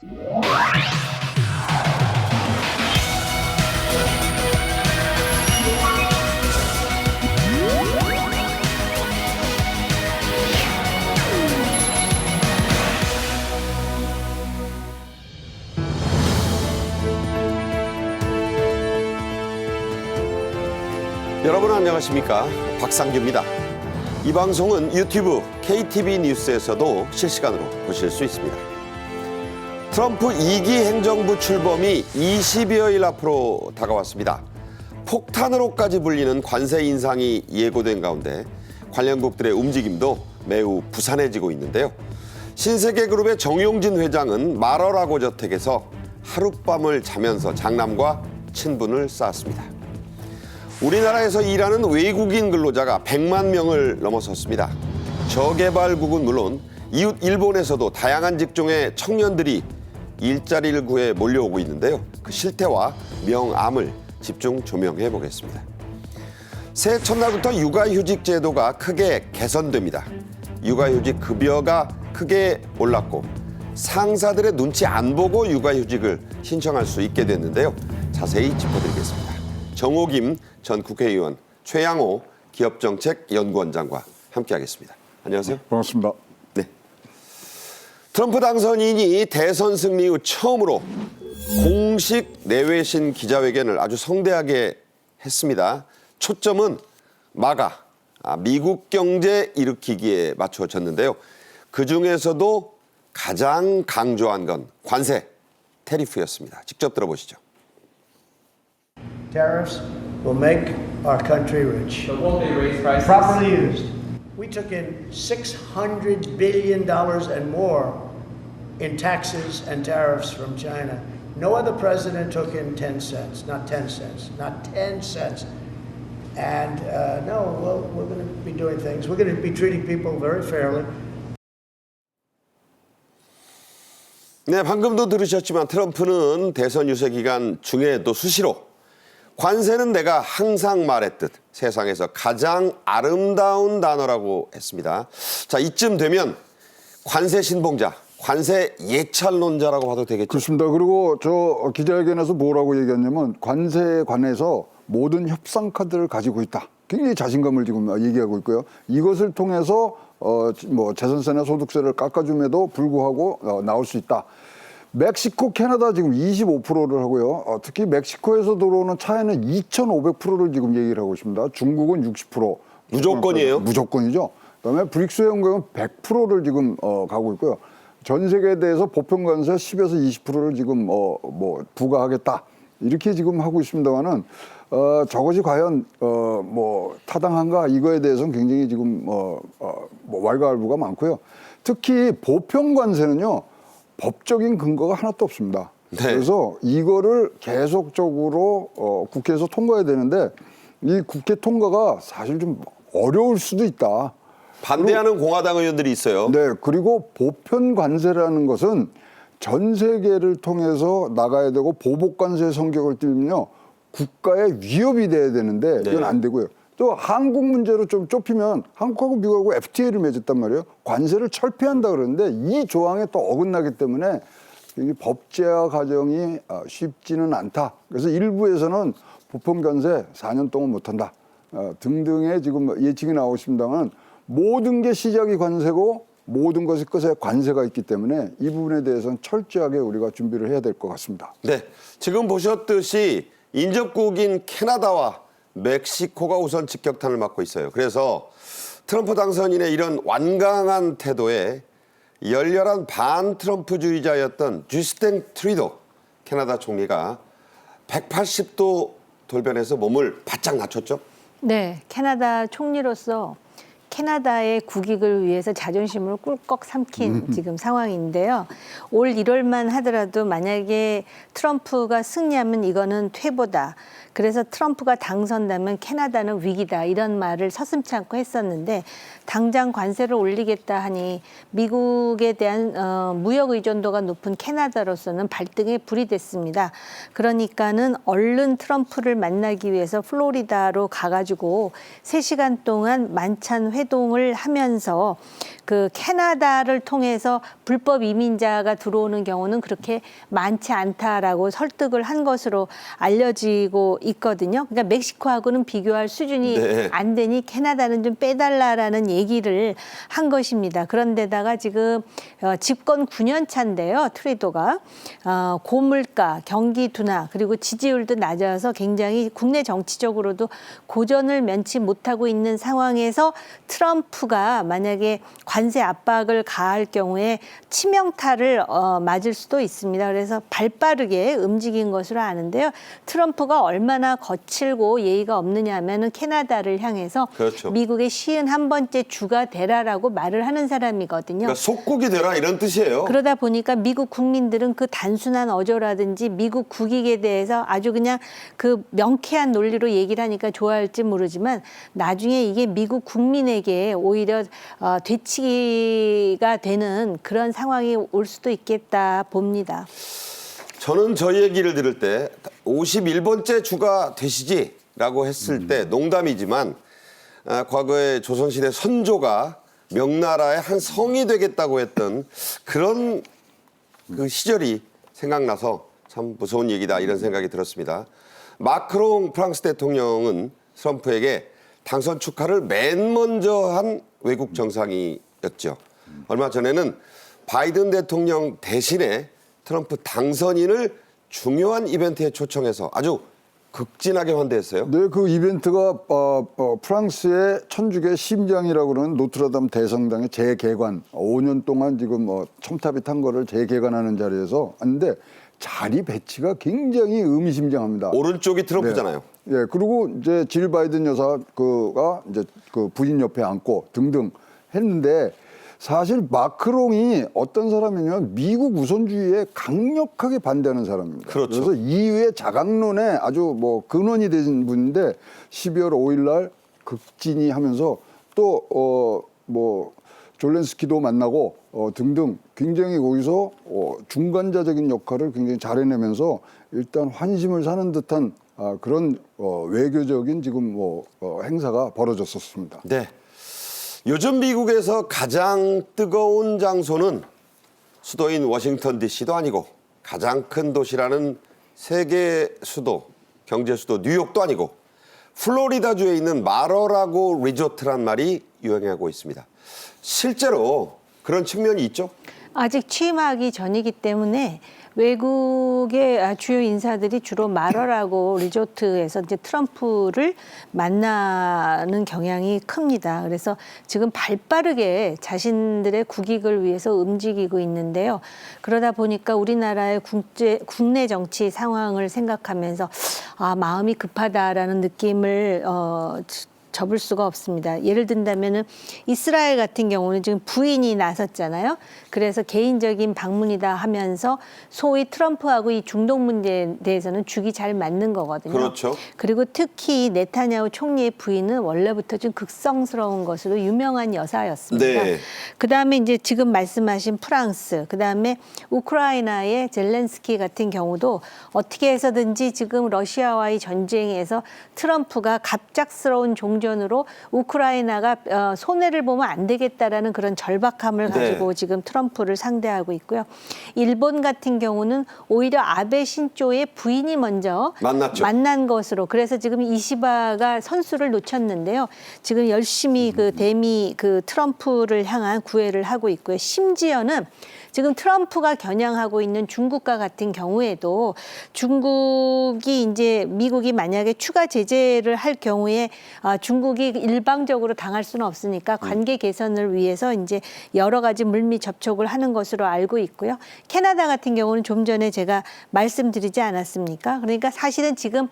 여러분 안녕하십니까? 박상규입니다. 이 방송은 유튜브 KTV 뉴스에서도 실시간으로 보실 수 있습니다. 트럼프 2기 행정부 출범이 20여일 앞으로 다가왔습니다. 폭탄으로까지 불리는 관세 인상이 예고된 가운데 관련국들의 움직임도 매우 부산해지고 있는데요. 신세계그룹의 정용진 회장은 말어라고 저택에서 하룻밤을 자면서 장남과 친분을 쌓았습니다. 우리나라에서 일하는 외국인 근로자가 100만 명을 넘어섰습니다. 저개발국은 물론 이웃 일본에서도 다양한 직종의 청년들이 일자리를 구해 몰려오고 있는데요. 그 실태와 명암을 집중 조명해 보겠습니다. 새해 첫날부터 육아휴직 제도가 크게 개선됩니다. 육아휴직 급여가 크게 올랐고 상사들의 눈치 안 보고 육아휴직을 신청할 수 있게 됐는데요. 자세히 짚어드리겠습니다. 정호김 전 국회의원, 최양호 기업정책연구원장과 함께하겠습니다. 안녕하세요. 반갑습니다. 네. 트럼프 당선인이 대선 승리 후 처음으로 공식 내외신 기자회견을 아주 성대하게 했습니다. 초점은 마가, 미국 경제 일으키기에 맞춰졌는데요. 그중에서도 가장 강조한 건 관세, 테리프였습니다. 직접 들어보시죠. Tariffs will make our country rich. But won't they raise prices? Properly used. We took in $600 billion and more in taxes and tariffs from China. No other president took in 10 cents, not 10 cents, not 10 cents. And no, well, we're going to be doing things. We're going to be treating people very fairly. 네, 방금도 들으셨지만 트럼프는 대선 유세 기간 중에도 수시로 관세는 내가 항상 말했듯 세상에서 가장 아름다운 단어라고 했습니다. 자, 이쯤 되면 관세 신봉자, 관세 예찰론자라고 봐도 되겠죠. 그렇습니다. 그리고 저 기자회견에서 뭐라고 얘기했냐면 관세에 관해서 모든 협상 카드를 가지고 있다. 굉장히 자신감을 지금 얘기하고 있고요. 이것을 통해서 뭐 재산세나 소득세를 깎아줌에도 불구하고 나올 수 있다. 멕시코, 캐나다 지금 25%를 하고요. 특히 멕시코에서 들어오는 차에는 2,500%를 지금 얘기를 하고 있습니다. 중국은 60%. 무조건이에요? 무조건이죠. 그다음에 브릭스 회원국은 100%를 지금 가고 있고요. 전 세계에 대해서 보편 관세 10에서 20%를 지금 뭐 부과하겠다. 이렇게 지금 하고 있습니다만은 저것이 과연 뭐 타당한가 이거에 대해서는 굉장히 지금 뭐 왈가왈부가 많고요. 특히 보편 관세는요. 법적인 근거가 하나도 없습니다. 네. 그래서 이거를 계속적으로 국회에서 통과해야 되는데 이 국회 통과가 사실 좀 어려울 수도 있다. 반대하는 공화당 의원들이 있어요. 네, 그리고 보편 관세라는 것은 전 세계를 통해서 나가야 되고 보복 관세 성격을 띠면요 국가의 위협이 돼야 되는데 이건 안 되고요. 또 한국 문제로 좀 좁히면 한국하고 미국하고 FTA를 맺었단 말이에요. 관세를 철폐한다 그러는데 이 조항에 또 어긋나기 때문에 이 법제화 과정이 쉽지는 않다. 그래서 일부에서는 보편 관세 4년 동안 못한다 등등의 지금 예측이 나오고 있습니다만 모든 게 시작이 관세고 모든 것이 끝에 관세가 있기 때문에 이 부분에 대해서는 철저하게 우리가 준비를 해야 될 것 같습니다. 네, 지금 보셨듯이 인접국인 캐나다와 멕시코가 우선 직격탄을 맞고 있어요. 그래서 트럼프 당선인의 이런 완강한 태도에 열렬한 반트럼프주의자였던 주스틴 트루도 캐나다 총리가 180도 돌변해서 몸을 바짝 낮췄죠. 네, 캐나다 총리로서 캐나다의 국익을 위해서 자존심을 꿀꺽 삼킨 지금 상황인데요. 올 1월만 하더라도 만약에 트럼프가 승리하면 이거는 퇴보다. 그래서 트럼프가 당선되면 캐나다는 위기다. 이런 말을 서슴지 않고 했었는데 당장 관세를 올리겠다 하니 미국에 대한 무역 의존도가 높은 캐나다로서는 발등에 불이 됐습니다. 그러니까는 얼른 트럼프를 만나기 위해서 플로리다로 가가지고 3시간 동안 만찬 회동을 하면서 그 캐나다를 통해서 불법 이민자가 들어오는 경우는 그렇게 많지 않다라고 설득을 한 것으로 알려지고 있거든요. 그러니까 멕시코하고는 비교할 수준이 네. 안 되니 캐나다는 좀 빼달라라는 얘기를 한 것입니다. 그런데다가 지금 집권 9년 차인데요. 트루도가 고물가, 경기 둔화 그리고 지지율도 낮아서 굉장히 국내 정치적으로도 고전을 면치 못하고 있는 상황에서 트럼프가 만약에 관세 압박을 가할 경우에 치명타를 맞을 수도 있습니다. 그래서 발빠르게 움직인 것으로 아는데요. 트럼프가 얼마나 거칠고 예의가 없느냐 하면은 캐나다를 향해서 그렇죠. 미국의 51번째 주가 되라라고 말을 하는 사람이거든요. 그러니까 속국이 되라 이런 뜻이에요. 그러다 보니까 미국 국민들은 그 단순한 어조라든지 미국 국익에 대해서 아주 그냥 그 명쾌한 논리로 얘기를 하니까 좋아할지 모르지만 나중에 이게 미국 국민에게 오히려 되치기가 되는 그런 상황이 올 수도 있겠다 봅니다. 저는 저 얘기를 들을 때 51번째 주가 되시지라고 했을 때 농담이지만 과거에 조선시대 선조가 명나라의 한 성이 되겠다고 했던 그런 그 시절이 생각나서 참 무서운 얘기다 이런 생각이 들었습니다. 마크롱 프랑스 대통령은 트럼프에게 당선 축하를 맨 먼저 한 외국 정상이었죠. 얼마 전에는 바이든 대통령 대신에 트럼프 당선인을 중요한 이벤트에 초청해서 아주 극진하게 환대했어요. 네, 그 이벤트가 프랑스의 천주교 심장이라고 그러는 노트르담 대성당의 재개관 5년 동안 지금 첨탑이 탄 거를 재개관하는 자리에서 하는데 자리 배치가 굉장히 의미심장합니다. 오른쪽이 트럼프잖아요. 네. 예, 그리고 이제 질 바이든 여사가 이제 그 부인 옆에 앉고 등등 했는데 사실 마크롱이 어떤 사람이냐면 미국 우선주의에 강력하게 반대하는 사람입니다. 그렇죠. 그래서 이유의 자강론에 아주 근원이 된 분인데 12월 5일 날 극진히 하면서 또 졸렌스키도 만나고 등등 굉장히 거기서 중간자적인 역할을 굉장히 잘 해내면서 일단 환심을 사는 듯한 그런 외교적인 지금 행사가 벌어졌었습니다. 네. 요즘 미국에서 가장 뜨거운 장소는 수도인 워싱턴 DC도 아니고 가장 큰 도시라는 세계 수도, 경제 수도 뉴욕도 아니고 플로리다주에 있는 마러라고 리조트란 말이 유행하고 있습니다. 실제로 그런 측면이 있죠? 아직 취임하기 전이기 때문에 외국의 주요 인사들이 주로 마러라고 리조트에서 이제 트럼프를 만나는 경향이 큽니다. 그래서 지금 발빠르게 자신들의 국익을 위해서 움직이고 있는데요. 그러다 보니까 우리나라의 국내 정치 상황을 생각하면서 마음이 급하다라는 느낌을 접을 수가 없습니다. 예를 든다면은 이스라엘 같은 경우는 지금 부인이 나섰잖아요. 그래서 개인적인 방문이다 하면서 소위 트럼프하고 이 중동 문제에 대해서는 죽이 잘 맞는 거거든요. 그렇죠. 그리고 특히 네타냐후 총리의 부인은 원래부터 좀 극성스러운 것으로 유명한 여사였습니다. 네. 그다음에 이제 지금 말씀하신 프랑스, 그다음에 우크라이나의 젤렌스키 같은 경우도 어떻게 해서든지 지금 러시아와의 전쟁에서 트럼프가 갑작스러운 종전으로 우크라이나가 손해를 보면 안 되겠다라는 그런 절박함을 가지고 네. 지금 트럼프를 상대하고 있고요. 일본 같은 경우는 오히려 아베 신조의 부인이 먼저 만났죠. 만난 것으로, 그래서 지금 이시바가 선수를 놓쳤는데요. 지금 열심히 그 대미 그 트럼프를 향한 구애를 하고 있고요. 심지어는 지금 트럼프가 겨냥하고 있는 중국과 같은 경우에도 중국이 이제 미국이 만약에 추가 제재를 할 경우에 중국이 일방적으로 당할 수는 없으니까 관계 개선을 위해서 이제 여러 가지 물밑 접촉을 하는 것으로 알고 있고요. 캐나다 같은 경우는 좀 전에 제가 말씀드리지 않았습니까? 그러니까 사실은 지금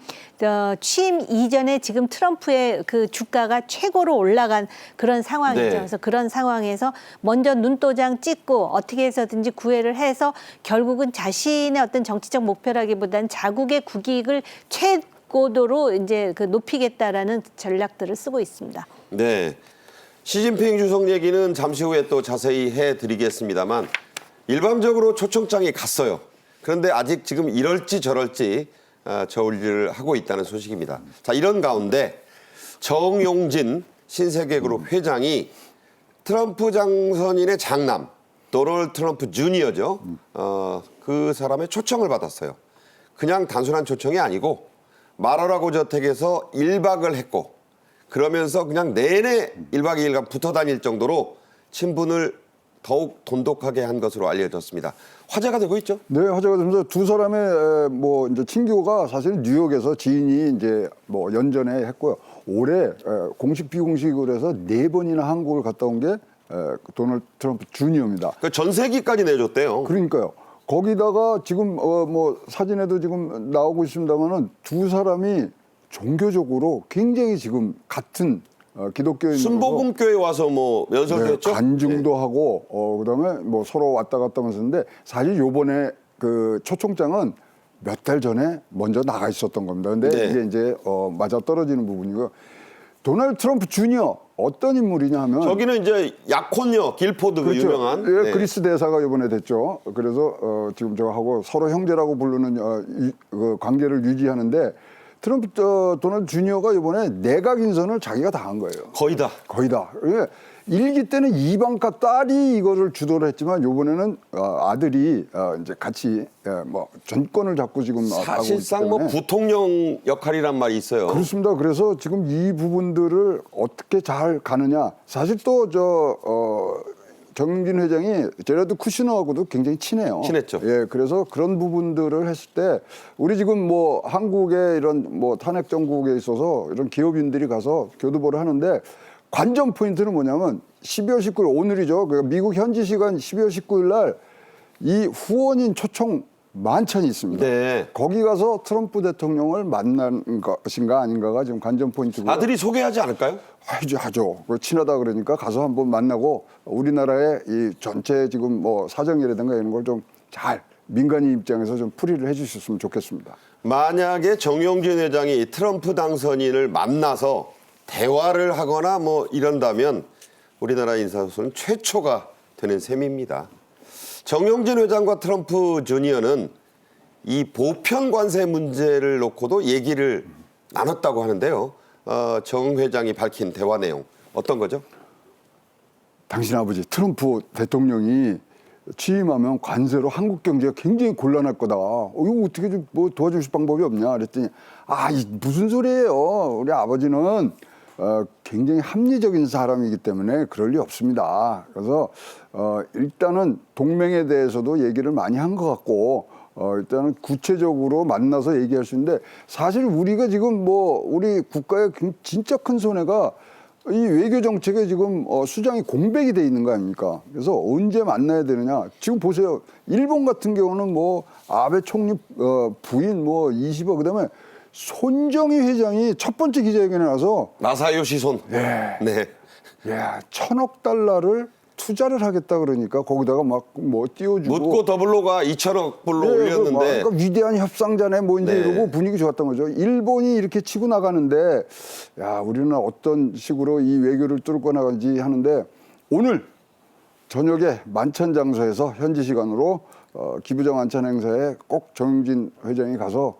취임 이전에 지금 트럼프의 그 주가가 최고로 올라간 그런 상황이죠. 네. 그래서 그런 상황에서 먼저 눈도장 찍고 어떻게 해서든지 구애를 해서 결국은 자신의 어떤 정치적 목표라기보다는 자국의 국익을 최고도로 이제 그 높이겠다라는 전략들을 쓰고 있습니다. 네. 시진핑 주석 얘기는 잠시 후에 또 자세히 해드리겠습니다만 일방적으로 초청장이 갔어요. 그런데 아직 지금 이럴지 저럴지 저울질을 하고 있다는 소식입니다. 자, 이런 가운데 정용진 신세계그룹 회장이 트럼프 당선인의 장남 도널드 트럼프 주니어죠. 그 사람의 초청을 받았어요. 그냥 단순한 초청이 아니고 마라라고 저택에서 1박을 했고 그러면서 그냥 내내 1박 2일간 붙어 다닐 정도로 친분을 더욱 돈독하게 한 것으로 알려졌습니다. 화제가 되고 있죠. 네, 화제가 되면서 두 사람의 뭐 이제 친교가 사실 뉴욕에서 지인이 이제 뭐 연전에 했고요. 올해 공식 비공식으로 해서 4번이나 한국을 갔다 온 게 도널드 트럼프 주니어입니다. 그 전세기까지 내줬대요. 그러니까요. 거기다가 지금 뭐 사진에도 지금 나오고 있습니다만은 두 사람이 종교적으로 굉장히 지금 같은 기독교인으로서 순복음교회 와서 뭐 연설도 했죠. 간증도 하고 그다음에 뭐 서로 왔다 갔다 하면서 했는데 사실 요번에 그 초청장은 몇 달 전에 먼저 나가 있었던 겁니다. 근데 네. 이게 이제 맞아 떨어지는 부분이고요. 도널드 트럼프 주니어 어떤 인물이냐 하면 저기는 이제 약혼녀 길포드 그 그렇죠. 유명한 예, 네. 그리스 대사가 이번에 됐죠. 그래서 지금 저하고 서로 형제라고 부르는 그 관계를 유지하는데 트럼프 도널드 주니어가 이번에 내각 인선을 자기가 다 한 거예요. 거의 다. 거의 다. 예, 일기 때는 이방카 딸이 이거를 주도를 했지만 이번에는 아들이 이제 같이 뭐 전권을 잡고 지금 사실상 가고 뭐 있기 때문에 부통령 역할이란 말이 있어요. 그렇습니다. 그래서 지금 이 부분들을 어떻게 잘 가느냐. 사실 또 정영진 회장이 제라드 쿠시너하고도 굉장히 친해요. 친했죠. 예, 그래서 그런 부분들을 했을 때 우리 지금 뭐 한국의 이런 뭐 탄핵 정국에 있어서 이런 기업인들이 가서 교두보를 하는데 관전 포인트는 뭐냐면 12월 19일 오늘이죠. 그러니까 미국 현지 시간 12월 19일 날 이 후원인 초청 만찬이 있습니다. 네. 거기 가서 트럼프 대통령을 만난 것인가 아닌가가 지금 관전 포인트고요. 아들이 소개하지 않을까요? 하죠. 친하다 그러니까 가서 한번 만나고 우리나라의 이 전체 지금 뭐 사정이라든가 이런 걸 좀 잘 민간인 입장에서 좀 풀이를 해주셨으면 좋겠습니다. 만약에 정용진 회장이 트럼프 당선인을 만나서 대화를 하거나 뭐 이런다면 우리나라 인사소는 최초가 되는 셈입니다. 정용진 회장과 트럼프 주니어는 이 보편 관세 문제를 놓고도 얘기를 나눴다고 하는데요. 정 회장이 밝힌 대화 내용 어떤 거죠? 당신 아버지 트럼프 대통령이 취임하면 관세로 한국 경제가 굉장히 곤란할 거다. 이거 어떻게 좀 뭐 도와주실 방법이 없냐 그랬더니 무슨 소리예요. 우리 아버지는 굉장히 합리적인 사람이기 때문에 그럴 리 없습니다. 그래서 일단은 동맹에 대해서도 얘기를 많이 한 것 같고 일단은 구체적으로 만나서 얘기할 수 있는데 사실 우리가 지금 뭐 우리 국가의 진짜 큰 손해가 이 외교 정책에 지금 수장이 공백이 돼 있는 거 아닙니까? 그래서 언제 만나야 되느냐? 지금 보세요. 일본 같은 경우는 뭐 아베 총리 부인 뭐 20억 그다음에 손정희 회장이 첫 번째 기자회견에 나서 마사요시 손. 네. 네. 야, 1,000억 달러를 투자를 하겠다 그러니까 거기다가 막 뭐 띄워주고 묻고 더블로가 2천억 불로 올렸는데 그러니까 위대한 협상자네 뭐 이제 네. 이러고 분위기 좋았던 거죠. 일본이 이렇게 치고 나가는데 야 우리는 어떤 식으로 이 외교를 뚫고 나가지 하는데 오늘 저녁에 만찬 장소에서 현지 시간으로 기부장 만찬 행사에 꼭 정영진 회장이 가서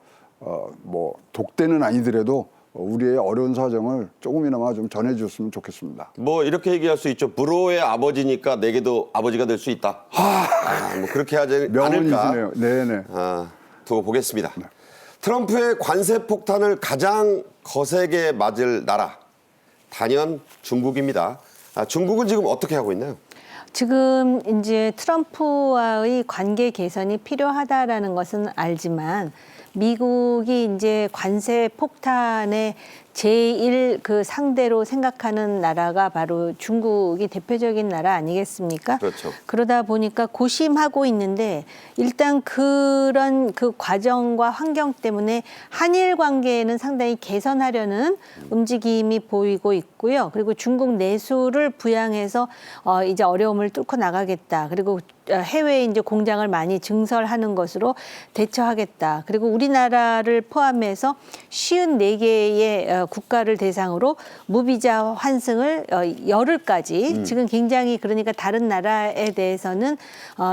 뭐 독대는 아니더라도 우리의 어려운 사정을 조금이나마 좀 전해줬으면 좋겠습니다. 뭐 이렇게 얘기할 수 있죠. 불호의 아버지니까 내게도 아버지가 될 수 있다. 뭐 그렇게 하지 않을까. 명언이시네요. 네네. 두고 보겠습니다. 트럼프의 관세 폭탄을 가장 거세게 맞을 나라 단연 중국입니다. 중국은 지금 어떻게 하고 있나요? 지금 이제 트럼프와의 관계 개선이 필요하다라는 것은 알지만 미국이 이제 관세 폭탄의 제일 그 상대로 생각하는 나라가 바로 중국이 대표적인 나라 아니겠습니까? 그렇죠. 그러다 보니까 고심하고 있는데 일단 그런 그 과정과 환경 때문에 한일 관계는 상당히 개선하려는 움직임이 보이고 있고요. 그리고 중국 내수를 부양해서 이제 어려움을 뚫고 나가겠다. 그리고 해외에 이제 공장을 많이 증설하는 것으로 대처하겠다. 그리고 우리나라를 포함해서 54개의 국가를 대상으로 무비자 환승을 열흘까지 지금 굉장히 그러니까 다른 나라에 대해서는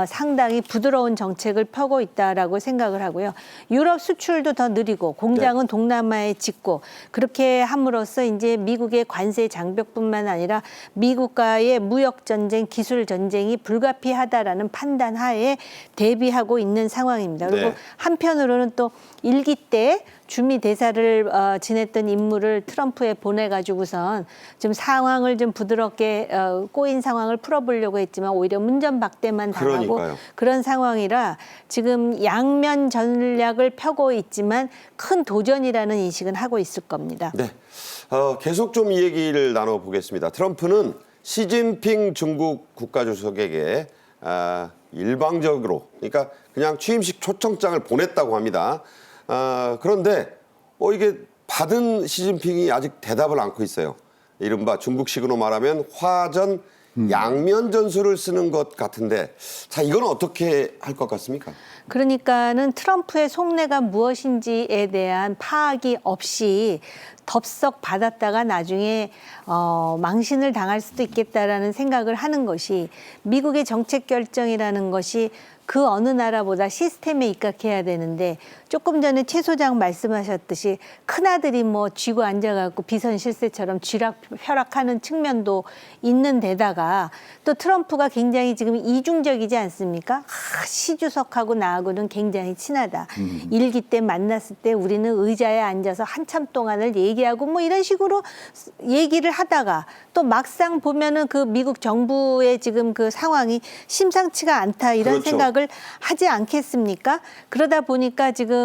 상당히 부드러운 정책을 펴고 있다라고 생각을 하고요. 유럽 수출도 더 느리고 공장은 동남아에 짓고 그렇게 함으로써 이제 미국의 관세 장벽뿐만 아니라 미국과의 무역 전쟁, 기술 전쟁이 불가피하다라는 판단 하에 대비하고 있는 상황입니다. 그리고 네. 한편으로는 또 일기 때 주미 대사를 지냈던 인물을 트럼프에 보내가지고선 좀 상황을 좀 부드럽게 꼬인 상황을 풀어보려고 했지만 오히려 문전박대만 당하고 그러니까요. 그런 상황이라 지금 양면 전략을 펴고 있지만 큰 도전이라는 인식은 하고 있을 겁니다. 네. 계속 좀 이 얘기를 나눠보겠습니다. 트럼프는 시진핑 중국 국가주석에게 일방적으로, 그러니까 그냥 취임식 초청장을 보냈다고 합니다. 그런데 이게 받은 시진핑이 아직 대답을 않고 있어요. 이른바 중국식으로 말하면 화전 양면 전술을 쓰는 것 같은데, 자, 이건 어떻게 할 것 같습니까? 그러니까는 트럼프의 속내가 무엇인지에 대한 파악이 없이 덥석 받았다가 나중에 망신을 당할 수도 있겠다라는 생각을 하는 것이 미국의 정책 결정이라는 것이 그 어느 나라보다 시스템에 입각해야 되는데 조금 전에 최 소장 말씀하셨듯이 큰아들이 뭐 쥐고 앉아갖고 비선 실세처럼 쥐락펴락하는 측면도 있는 데다가 또 트럼프가 굉장히 지금 이중적이지 않습니까? 시 주석하고 나하고는 굉장히 친하다. 일기 때 만났을 때 우리는 의자에 앉아서 한참 동안을 얘기하고 뭐 이런 식으로 얘기를 하다가 또 막상 보면은 그 미국 정부의 지금 그 상황이 심상치가 않다 이런 그렇죠. 생각을 하지 않겠습니까? 그러다 보니까 지금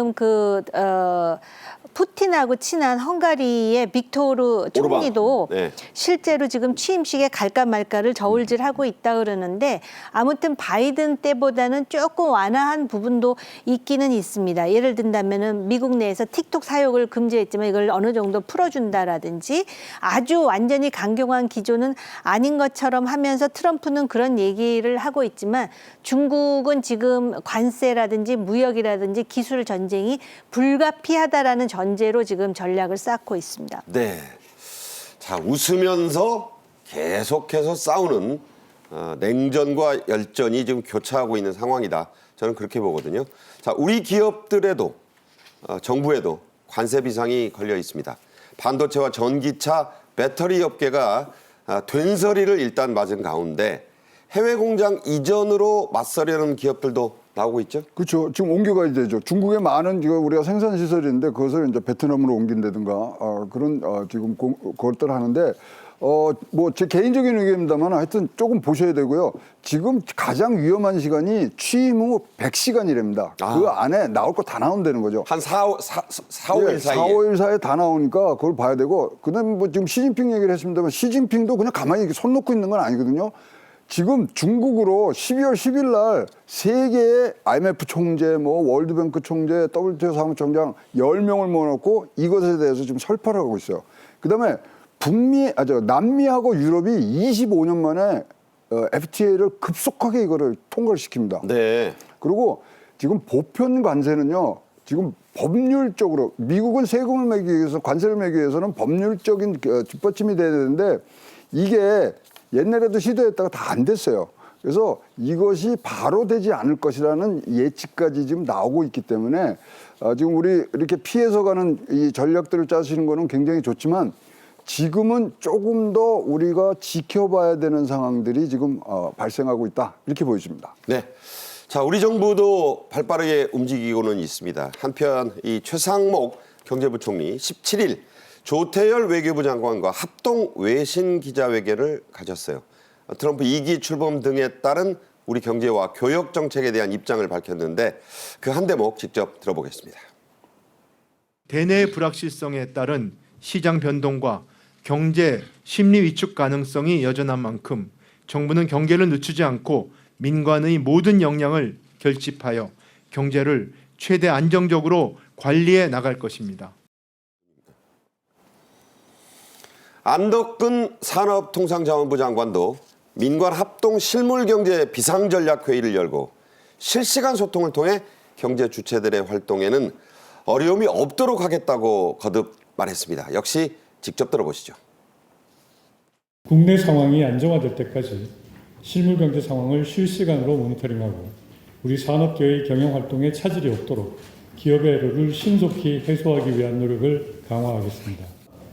푸틴하고 친한 헝가리의 빅토르 총리도 네. 실제로 지금 취임식에 갈까 말까를 저울질하고 있다 그러는데 아무튼 바이든 때보다는 조금 완화한 부분도 있기는 있습니다. 예를 든다면은 미국 내에서 틱톡 사용을 금지했지만 이걸 어느 정도 풀어준다라든지 아주 완전히 강경한 기조는 아닌 것처럼 하면서 트럼프는 그런 얘기를 하고 있지만 중국은 지금 관세라든지 무역이라든지 기술 전쟁이 불가피하다라는 전제로 지금 전략을 쌓고 있습니다. 네. 자, 웃으면서 계속해서 싸우는 냉전과 열전이 지금 교차하고 있는 상황이다. 저는 그렇게 보거든요. 자, 우리 기업들에도 정부에도 관세 비상이 걸려 있습니다. 반도체와 전기차, 배터리 업계가 된서리를 일단 맞은 가운데 해외 공장 이전으로 맞서려는 기업들도 나오고 있죠. 그렇죠. 지금 옮겨가야 되죠. 중국에 많은 우리가 생산 시설인데 그것을 이제 베트남으로 옮긴다든가 그런 지금 그것들 하는데 뭐 제 개인적인 의견입니다만 하여튼 조금 보셔야 되고요. 지금 가장 위험한 시간이 취임 후 100시간이랍니다. 그 안에 나올 거 다 나온다는 거죠. 한 4, 5일 사이에. 4, 5일 사이에 다 나오니까 그걸 봐야 되고 그다음에 뭐 지금 시진핑 얘기를 했습니다만 시진핑도 그냥 가만히 이렇게 손 놓고 있는 건 아니거든요. 지금 중국으로 12월 10일 날 세계의 IMF 총재, 뭐 월드뱅크 총재, WTO 사무총장 10명을 모아놓고 이것에 대해서 지금 설파를 하고 있어요. 그다음에 남미하고 유럽이 25년 만에 FTA를 급속하게 이거를 통과를 시킵니다. 네. 그리고 지금 보편 관세는요. 지금 법률적으로 미국은 세금을 매기 위해서 관세를 매기 위해서는 법률적인 뒷받침이 돼야 되는데 이게 옛날에도 시도했다가 다 안 됐어요. 그래서 이것이 바로 되지 않을 것이라는 예측까지 지금 나오고 있기 때문에 지금 우리 이렇게 피해서 가는 이 전략들을 짜시는 거는 굉장히 좋지만 지금은 조금 더 우리가 지켜봐야 되는 상황들이 지금 발생하고 있다. 이렇게 보여집니다. 네. 자, 우리 정부도 발빠르게 움직이고는 있습니다. 한편 이 최상목 경제부총리 17일 조태열 외교부 장관과 합동 외신 기자회견을 가졌어요. 트럼프 2기 출범 등에 따른 우리 경제와 교역 정책에 대한 입장을 밝혔는데 그 한 대목 직접 들어보겠습니다. 대내 불확실성에 따른 시장 변동과 경제 심리 위축 가능성이 여전한 만큼 정부는 경계를 늦추지 않고 민관의 모든 역량을 결집하여 경제를 최대 안정적으로 관리해 나갈 것입니다. 안덕근 산업통상자원부 장관도 민관 합동 실물경제 비상전략회의를 열고 실시간 소통을 통해 경제 주체들의 활동에는 어려움이 없도록 하겠다고 거듭 말했습니다. 역시 직접 들어보시죠. 국내 상황이 안정화될 때까지 실물 경제 상황을 실시간으로 모니터링하고 우리 산업계의 경영 활동에 차질이 없도록 기업의 애로를 신속히 해소하기 위한 노력을 강화하겠습니다.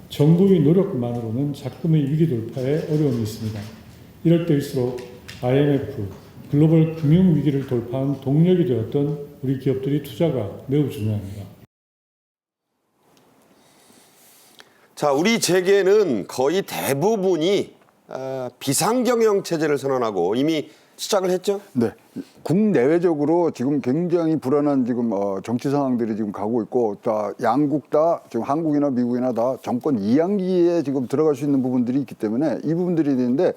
정부의 노력만으로는 자금의 위기 돌파에 어려움이 있습니다. 이럴 때일수록 IMF, 글로벌 금융 위기를 돌파한 동력이 되었던 우리 기업들의 투자가 매우 중요합니다. 자, 우리 재계는 거의 대부분이 비상경영 체제를 선언하고 이미 시작을 했죠. 네, 국내외적으로 지금 굉장히 불안한 지금 정치 상황들이 지금 가고 있고, 다 양국 다 지금 한국이나 미국이나 다 정권 이양기에 지금 들어갈 수 있는 부분들이 있기 때문에 이 부분들이 있는데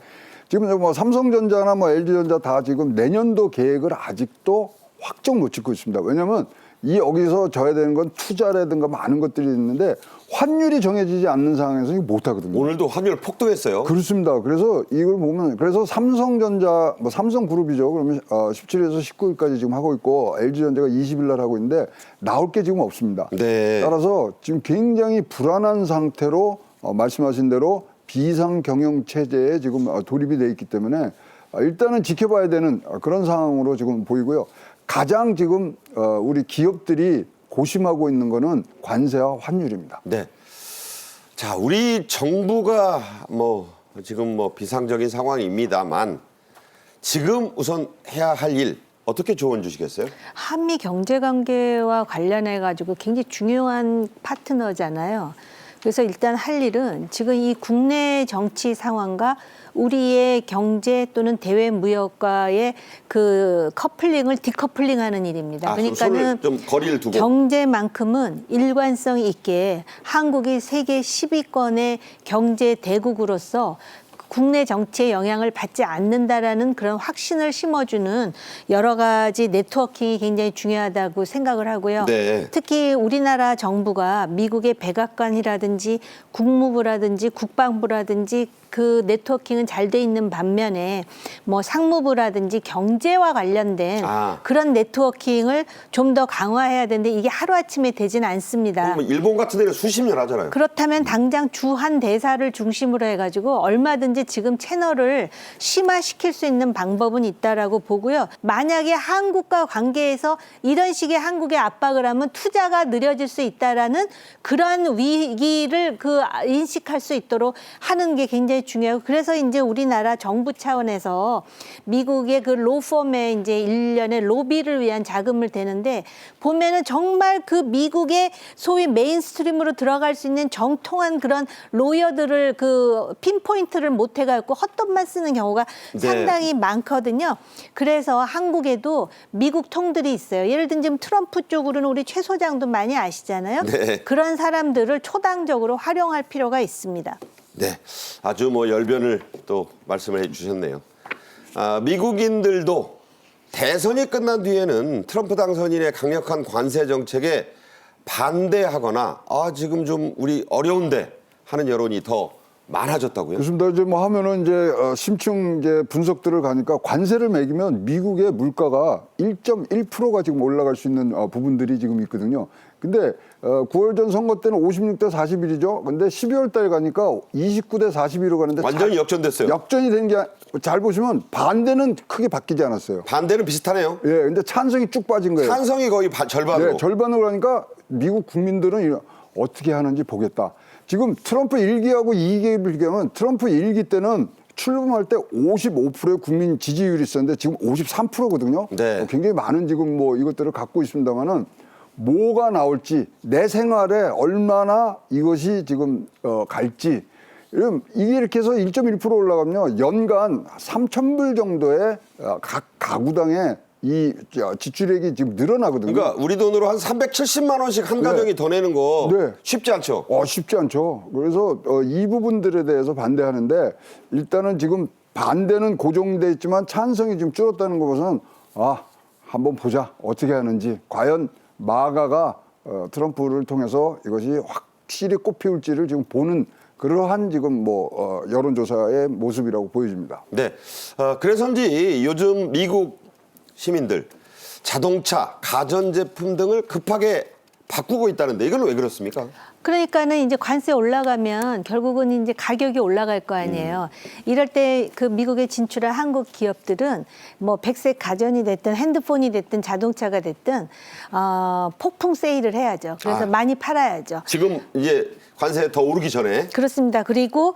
지금 뭐 삼성전자나 뭐 LG전자 다 지금 내년도 계획을 아직도 확정 못 짓고 있습니다. 왜냐하면 여기서 져야 되는 건 투자라든가 많은 것들이 있는데 환율이 정해지지 않는 상황에서 이거 못 하거든요. 오늘도 환율 폭등했어요. 그렇습니다. 그래서 이걸 보면 그래서 삼성전자 뭐 삼성그룹이죠. 그러면 17일에서 19일까지 지금 하고 있고 LG전자가 20일 날 하고 있는데 나올 게 지금 없습니다. 네. 따라서 지금 굉장히 불안한 상태로 말씀하신 대로 비상 경영 체제에 지금 돌입이 돼 있기 때문에 일단은 지켜봐야 되는 그런 상황으로 지금 보이고요. 가장 지금 우리 기업들이 고심하고 있는 거는 관세와 환율입니다. 네. 자, 우리 정부가 지금 비상적인 상황입니다만 지금 우선 해야 할 일 어떻게 조언 주시겠어요? 한미 경제 관계와 관련해 가지고 굉장히 중요한 파트너잖아요. 그래서 일단 할 일은 지금 이 국내 정치 상황과 우리의 경제 또는 대외 무역과의 그 커플링을 디커플링하는 일입니다. 그러니까는 좀 거리를 두고 경제만큼은 일관성 있게 한국이 세계 10위권의 경제 대국으로서 국내 정치에 영향을 받지 않는다라는 그런 확신을 심어주는 여러 가지 네트워킹이 굉장히 중요하다고 생각을 하고요. 네. 특히 우리나라 정부가 미국의 백악관이라든지 국무부라든지 국방부라든지 그 네트워킹은 잘 돼 있는 반면에 뭐 상무부라든지 경제와 관련된 그런 네트워킹을 좀 더 강화해야 되는데 이게 하루아침에 되지는 않습니다. 일본 같은 데는 수십 년 하잖아요. 그렇다면 당장 주한 대사를 중심으로 해가지고 얼마든지 지금 채널을 심화시킬 수 있는 방법은 있다라고 보고요. 만약에 한국과 관계에서 이런 식의 한국에 압박을 하면 투자가 느려질 수 있다라는 그런 위기를 인식할 수 있도록 하는 게 굉장히 중요하고 그래서 이제 우리나라 정부 차원에서 미국의 그 로펌에 이제 1년에 로비를 위한 자금을 대는데 보면은 정말 그 미국의 소위 메인스트림으로 들어갈 수 있는 정통한 그런 로여들을 그 핀포인트를 못 해갖고 헛돈만 쓰는 경우가 상당히 많거든요. 그래서 한국에도 미국 통들이 있어요. 예를 들면 지금 트럼프 쪽으로는 우리 최 소장도 많이 아시잖아요. 네. 그런 사람들을 초당적으로 활용할 필요가 있습니다. 네, 아주 열변을 또 말씀을 해주셨네요. 미국인들도 대선이 끝난 뒤에는 트럼프 당선인의 강력한 관세 정책에 반대하거나 지금 좀 우리 어려운데 하는 여론이 더 많아졌다고요? 그렇습니다. 이제 뭐 하면은 이제 심층 이제 분석들을 가니까 관세를 매기면 미국의 물가가 1.1%가 지금 올라갈 수 있는 부분들이 지금 있거든요. 근데 9월 전 선거 때는 56대 41이죠. 근데 12월 달 가니까 29대 42로 가는데 완전히 역전됐어요. 역전이 된 게 잘 보시면 반대는 크게 바뀌지 않았어요. 반대는 비슷하네요. 예, 근데 찬성이 쭉 빠진 거예요. 찬성이 거의 절반으로. 네, 절반으로 하니까 미국 국민들은 어떻게 하는지 보겠다. 지금 트럼프 1기하고 2기를 비교하면 트럼프 1기 때는 출범할 때 55%의 국민 지지율이 있었는데 지금 53%거든요. 네. 굉장히 많은 지금 뭐 이것들을 갖고 있습니다만은 뭐가 나올지 내 생활에 얼마나 이것이 지금 갈지 이게 이렇게 해서 1.1% 올라가면 연간 3,000불 정도의 각 가구당의 이 지출액이 지금 늘어나거든요. 그러니까 우리 돈으로 한 370만 원씩 한 가정이 더 내는 거 쉽지 않죠? 쉽지 않죠. 그래서 이 부분들에 대해서 반대하는데 일단은 지금 반대는 고정돼 있지만 찬성이 지금 줄었다는 것은 한번 보자 어떻게 하는지 과연 마가가 트럼프를 통해서 이것이 확실히 꽃피울지를 지금 보는 그러한 지금 뭐 여론조사의 모습이라고 보여집니다. 네. 그래서인지 요즘 미국 시민들 자동차, 가전제품 등을 급하게 바꾸고 있다는데 이건 왜 그렇습니까? 그러니까는 이제 관세 올라가면 결국은 이제 가격이 올라갈 거 아니에요. 이럴 때 그 미국에 진출한 한국 기업들은 뭐 백색 가전이 됐든 핸드폰이 됐든 자동차가 됐든 폭풍 세일을 해야죠. 그래서 많이 팔아야죠. 지금 이제 관세 더 오르기 전에 그렇습니다. 그리고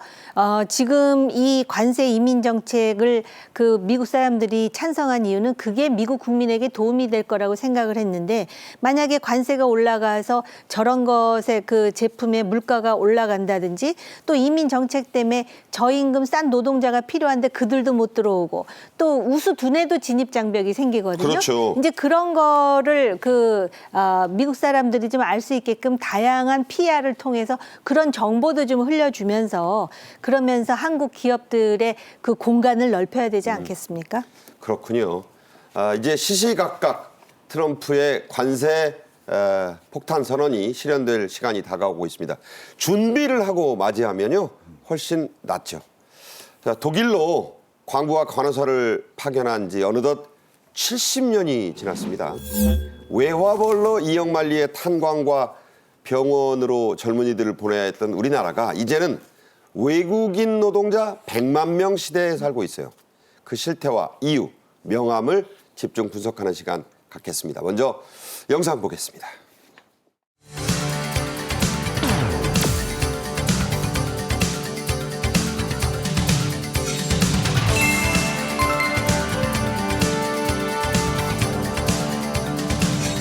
지금 이 관세 이민 정책을 그 미국 사람들이 찬성한 이유는 그게 미국 국민에게 도움이 될 거라고 생각을 했는데 만약에 관세가 올라가서 저런 것에 그 제품의 물가가 올라간다든지 또 이민 정책 때문에 저임금 싼 노동자가 필요한데 그들도 못 들어오고 또 우수 두뇌도 진입 장벽이 생기거든요. 그렇죠. 이제 그런 거를 미국 사람들이 좀 알 수 있게끔 다양한 PR을 통해서 그런 정보도 좀 흘려주면서 그러면서 한국 기업들의 그 공간을 넓혀야 되지 않겠습니까? 그렇군요. 이제 시시각각 트럼프의 관세 폭탄 선언이 실현될 시간이 다가오고 있습니다. 준비를 하고 맞이하면요 훨씬 낫죠. 자, 독일로 광부와 간호사를 파견한 지 어느덧 70년이 지났습니다. 외화벌로 이영만리의 탄광과 병원으로 젊은이들을 보내야 했던 우리나라가 이제는 외국인 노동자 100만 명 시대에 살고 있어요. 그 실태와 이유, 명암을 집중 분석하는 시간 갖겠습니다. 먼저 영상 보겠습니다.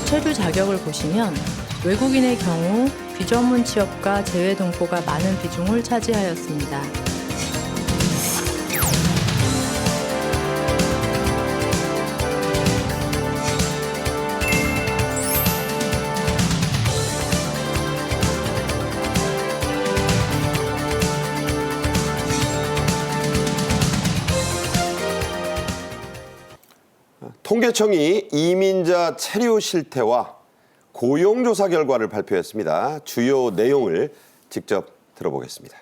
체류 자격을 보시면 외국인의 경우 비전문 취업과 재외 동포가 많은 비중을 차지하였습니다. 통계청이 이민자 체류 실태와 고용조사 결과를 발표했습니다. 주요 내용을 직접 들어보겠습니다.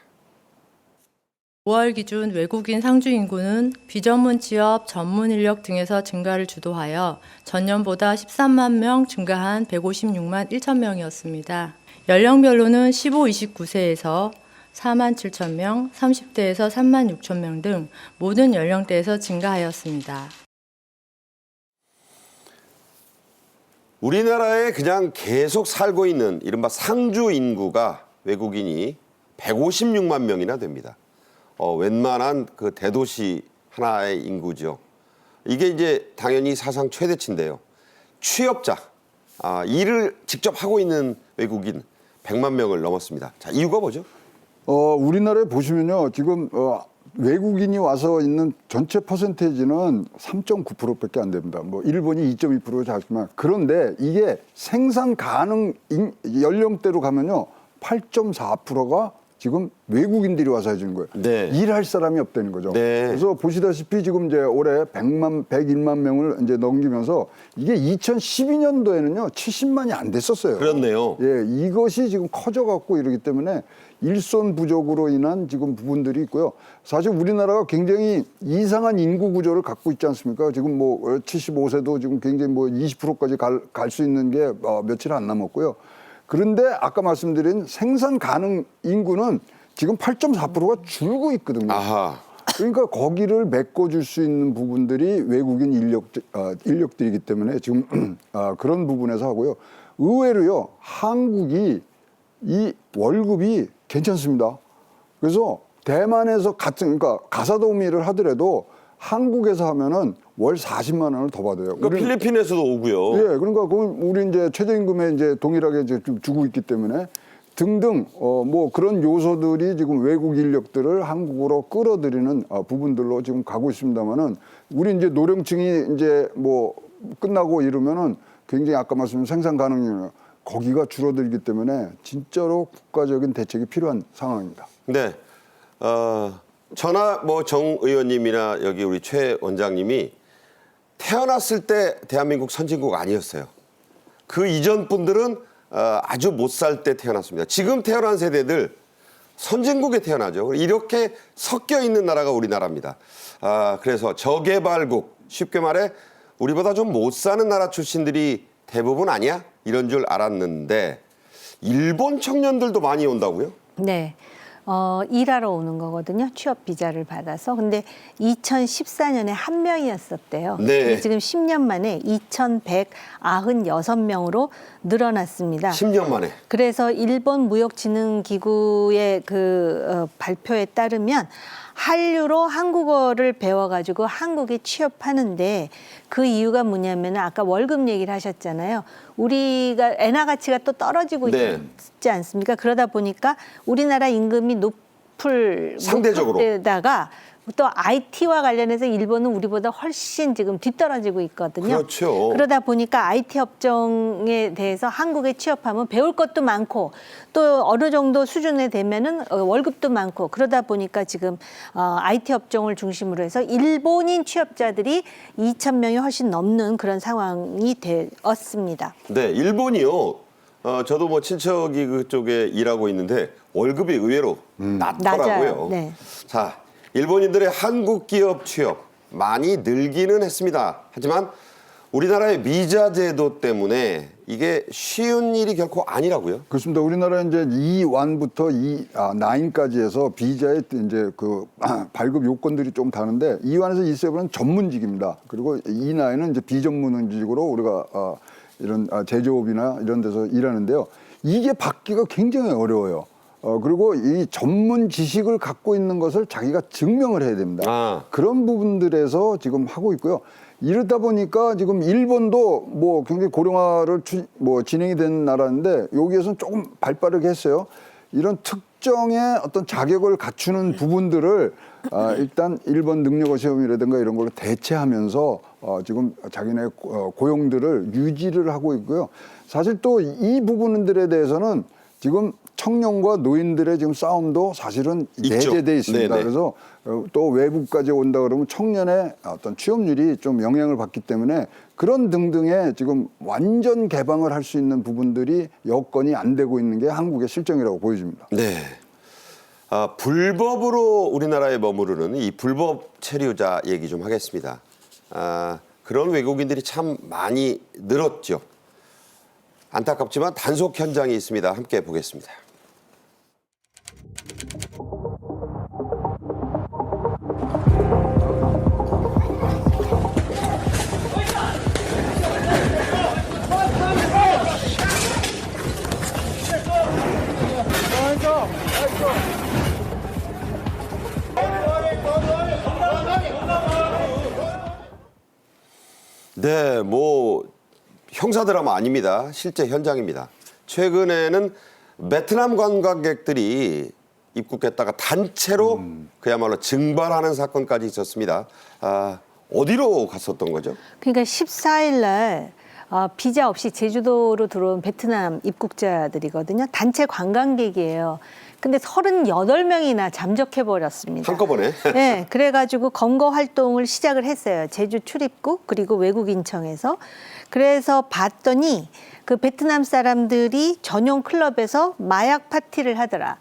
5월 기준 외국인 상주 인구는 비전문 취업, 전문 인력 등에서 증가를 주도하여 전년보다 13만 명 증가한 156만 1천 명이었습니다. 연령별로는 15, 29세에서 4만 7천 명, 30대에서 3만 6천 명 등 모든 연령대에서 증가하였습니다. 우리나라에 그냥 계속 살고 있는 이른바 상주 인구가 외국인이 156만 명이나 됩니다. 웬만한 그 대도시 하나의 인구죠. 이게 이제 당연히 사상 최대치인데요. 취업자, 일을 직접 하고 있는 외국인 100만 명을 넘었습니다. 자, 이유가 뭐죠? 우리나라에 보시면요, 지금 외국인이 와서 있는 전체 퍼센테이지는 3.9%밖에 안 됩니다. 뭐 일본이 2.2% 작지만 그런데 이게 생산 가능 연령대로 가면요, 8.4%가 지금 외국인들이 와서 해주는 거예요. 네. 일할 사람이 없다는 거죠. 네. 그래서 보시다시피 지금 이제 올해 101만 명을 이제 넘기면서 이게 2012년도에는요 70만이 안 됐었어요. 그렇네요. 예, 이것이 지금 커져갖고 이러기 때문에 일손 부족으로 인한 지금 부분들이 있고요. 사실 우리나라가 굉장히 이상한 인구 구조를 갖고 있지 않습니까? 지금 뭐 75세도 지금 굉장히 뭐 20%까지 갈 수 있는 게 며칠 안 남았고요. 그런데 아까 말씀드린 생산 가능 인구는 지금 8.4%가 줄고 있거든요. 아하. 그러니까 거기를 메꿔줄 수 있는 부분들이 외국인 인력들이기 때문에 지금 그런 부분에서 하고요. 의외로요, 한국이 이 월급이 괜찮습니다. 그래서 대만에서 그러니까 가사도우미를 하더라도 한국에서 하면은 월 40만 원을 더 받아요. 그러니까 필리핀에서도 오고요. 예, 그러니까 우리 이제 최저임금에 이제 동일하게 이제 주고 있기 때문에 등등 뭐 그런 요소들이 지금 외국 인력들을 한국으로 끌어들이는 부분들로 지금 가고 있습니다만은 우리 이제 노령층이 이제 뭐 끝나고 이러면은 굉장히 아까 말씀드린 생산 가능률 거기가 줄어들기 때문에 진짜로 국가적인 대책이 필요한 상황입니다. 네. 저나 뭐 정 의원님이나 여기 우리 최 원장님이 태어났을 때 대한민국 선진국 아니었어요. 그 이전 분들은 아주 못 살 때 태어났습니다. 지금 태어난 세대들 선진국에 태어나죠. 이렇게 섞여 있는 나라가 우리나라입니다. 그래서 저개발국, 쉽게 말해 우리보다 좀 못 사는 나라 출신들이 대부분 아니야? 이런 줄 알았는데 일본 청년들도 많이 온다고요? 네. 일하러 오는 거거든요. 취업 비자를 받아서. 근데 2014년에 1명이었었대요. 네. 근데 지금 10년 만에 2,196명으로 늘어났습니다. 10년 만에. 그래서 일본 무역진흥기구의 발표에 따르면 한류로 한국어를 배워가지고 한국에 취업하는데 그 이유가 뭐냐면 아까 월급 얘기를 하셨잖아요. 우리가 엔화 가치가 또 떨어지고 네. 있지 않습니까? 그러다 보니까 우리나라 임금이 상대적으로. 데다가 또 IT와 관련해서 일본은 우리보다 훨씬 지금 뒤떨어지고 있거든요. 그렇죠. 그러다 보니까 IT 업종에 대해서 한국에 취업하면 배울 것도 많고 또 어느 정도 수준에 되면은 월급도 많고 그러다 보니까 지금 IT 업종을 중심으로 해서 일본인 취업자들이 2,000명이 훨씬 넘는 그런 상황이 되었습니다. 네, 일본이요. 저도 뭐 친척이 그쪽에 일하고 있는데 월급이 의외로 낮더라고요. 낮아요. 네. 자, 일본인들의 한국 기업 취업 많이 늘기는 했습니다. 하지만 우리나라의 비자 제도 때문에 이게 쉬운 일이 결코 아니라고요. 그렇습니다. 우리나라 이제 E1부터 E9까지 해서 비자의 이제 발급 요건들이 좀 다른데 E1에서 E7은 전문직입니다. 그리고 E9은 이제 비전문직으로 우리가 이런 제조업이나 이런 데서 일하는데요. 이게 받기가 굉장히 어려워요. 그리고 이 전문 지식을 갖고 있는 것을 자기가 증명을 해야 됩니다. 그런 부분들에서 지금 하고 있고요. 이러다 보니까 지금 일본도 뭐 굉장히 고령화를 진행이 된 나라인데 여기에서는 조금 발빠르게 했어요. 이런 특정의 어떤 자격을 갖추는 부분들을 일단 일본 능력어 시험이라든가 이런 걸로 대체하면서 지금 자기네 고용들을 유지를 하고 있고요. 사실 또 이 부분들에 대해서는 지금 청년과 노인들의 지금 싸움도 사실은 내재돼 있습니다. 네네. 그래서 또 외국까지 온다 그러면 청년의 어떤 취업률이 좀 영향을 받기 때문에 그런 등등의 지금 완전 개방을 할 수 있는 부분들이 여건이 안 되고 있는 게 한국의 실정이라고 보여집니다. 네. 불법으로 우리나라에 머무르는 이 불법 체류자 얘기 좀 하겠습니다. 그런 외국인들이 참 많이 늘었죠. 안타깝지만 단속 현장이 있습니다. 함께 보겠습니다. 네, 뭐 형사 드라마 아닙니다. 실제 현장입니다. 최근에는 베트남 관광객들이 입국했다가 단체로 그야말로 증발하는 사건까지 있었습니다. 어디로 갔었던 거죠? 그러니까 14일 날 비자 없이 제주도로 들어온 베트남 입국자들이거든요. 단체 관광객이에요. 근데 38명이나 잠적해버렸습니다. 한꺼번에? 네, 그래가지고 검거 활동을 시작을 했어요. 제주 출입국 그리고 외국인청에서. 그래서 봤더니 그 베트남 사람들이 전용 클럽에서 마약 파티를 하더라.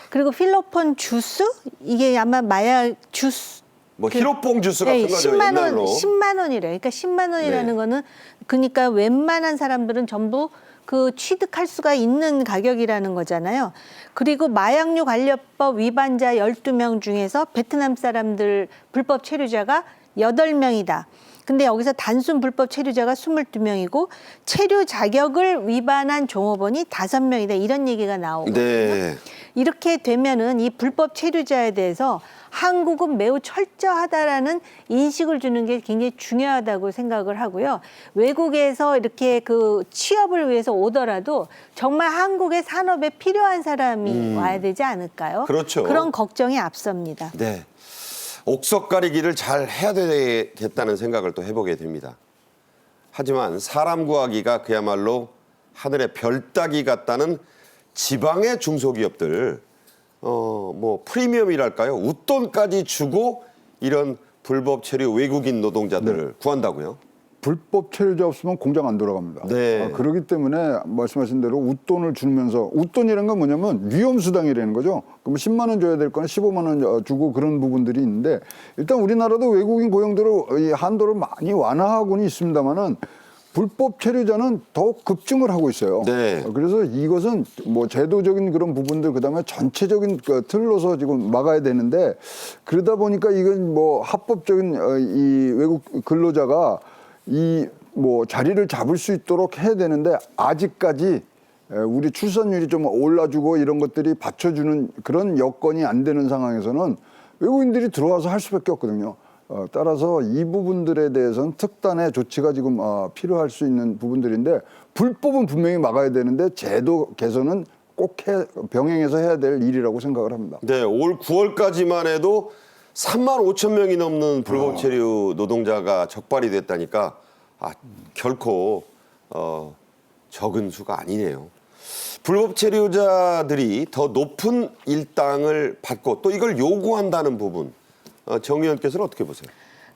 그리고 필로폰 주스? 이게 아마 마약 주스. 뭐 히로뽕 주스 같은 거죠. 10만 원, 옛날로. 10만 원이래요. 그러니까 10만 원이라는 네. 거는 그러니까 웬만한 사람들은 전부 그 취득할 수가 있는 가격이라는 거잖아요. 그리고 마약류 관련법 위반자 12명 중에서 베트남 사람들 불법 체류자가 8명이다. 근데 여기서 단순 불법 체류자가 22명이고 체류 자격을 위반한 종업원이 5명이다. 이런 얘기가 나오거든요. 네. 이렇게 되면은 이 불법 체류자에 대해서 한국은 매우 철저하다라는 인식을 주는 게 굉장히 중요하다고 생각을 하고요. 외국에서 이렇게 그 취업을 위해서 오더라도 정말 한국의 산업에 필요한 사람이 와야 되지 않을까요? 그렇죠. 그런 걱정이 앞섭니다. 네. 옥석 가리기를 잘 해야 되겠다는 생각을 또 해보게 됩니다. 하지만 사람 구하기가 그야말로 하늘의 별 따기 같다는 지방의 중소기업들, 뭐 프리미엄이랄까요? 웃돈까지 주고 이런 불법 체류 외국인 노동자들을 구한다고요? 불법 체류자 없으면 공장 안 돌아갑니다. 네. 그렇기 때문에 말씀하신 대로 웃돈을 주면서, 웃돈이라는 건 뭐냐면 위험수당이라는 거죠. 그럼 10만 원 줘야 될 거는 15만 원 주고 그런 부분들이 있는데, 일단 우리나라도 외국인 고용들을 이 한도를 많이 완화하고는 있습니다만은 불법 체류자는 더욱 급증을 하고 있어요. 네. 그래서 이것은 뭐 제도적인 그런 부분들, 그다음에 전체적인 그 틀로서 지금 막아야 되는데, 그러다 보니까 이건 뭐 합법적인 이 외국 근로자가 이 뭐 자리를 잡을 수 있도록 해야 되는데, 아직까지 우리 출산율이 좀 올라주고 이런 것들이 받쳐주는 그런 여건이 안 되는 상황에서는 외국인들이 들어와서 할 수밖에 없거든요. 따라서 이 부분들에 대해서는 특단의 조치가 지금 필요할 수 있는 부분들인데, 불법은 분명히 막아야 되는데 제도 개선은 꼭 병행해서 해야 될 일이라고 생각을 합니다. 네, 올 9월까지만 해도 3만 5천 명이 넘는 불법 체류 노동자가 적발이 됐다니까 결코 적은 수가 아니네요. 불법 체류자들이 더 높은 일당을 받고 또 이걸 요구한다는 부분, 정 의원께서는 어떻게 보세요?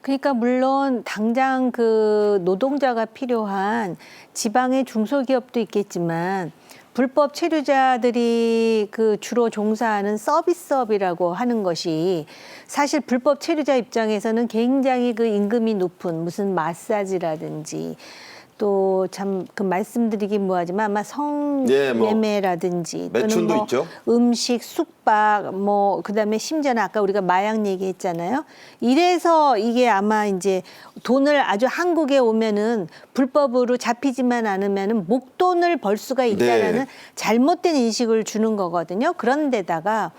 그러니까 물론 당장 그 노동자가 필요한 지방의 중소기업도 있겠지만, 불법 체류자들이 그 주로 종사하는 서비스업이라고 하는 것이 사실 불법 체류자 입장에서는 굉장히 그 임금이 높은 무슨 마사지라든지, 또 참 그 말씀드리긴 뭐하지만 아마 성매매라든지 매춘도 또는 뭐 있죠. 음식, 숙박, 뭐 그다음에 심지어는 아까 우리가 마약 얘기했잖아요. 이래서 이게 아마 이제 돈을 아주 한국에 오면은 불법으로 잡히지만 않으면은 목돈을 벌 수가 있다라는 네. 잘못된 인식을 주는 거거든요. 그런데다가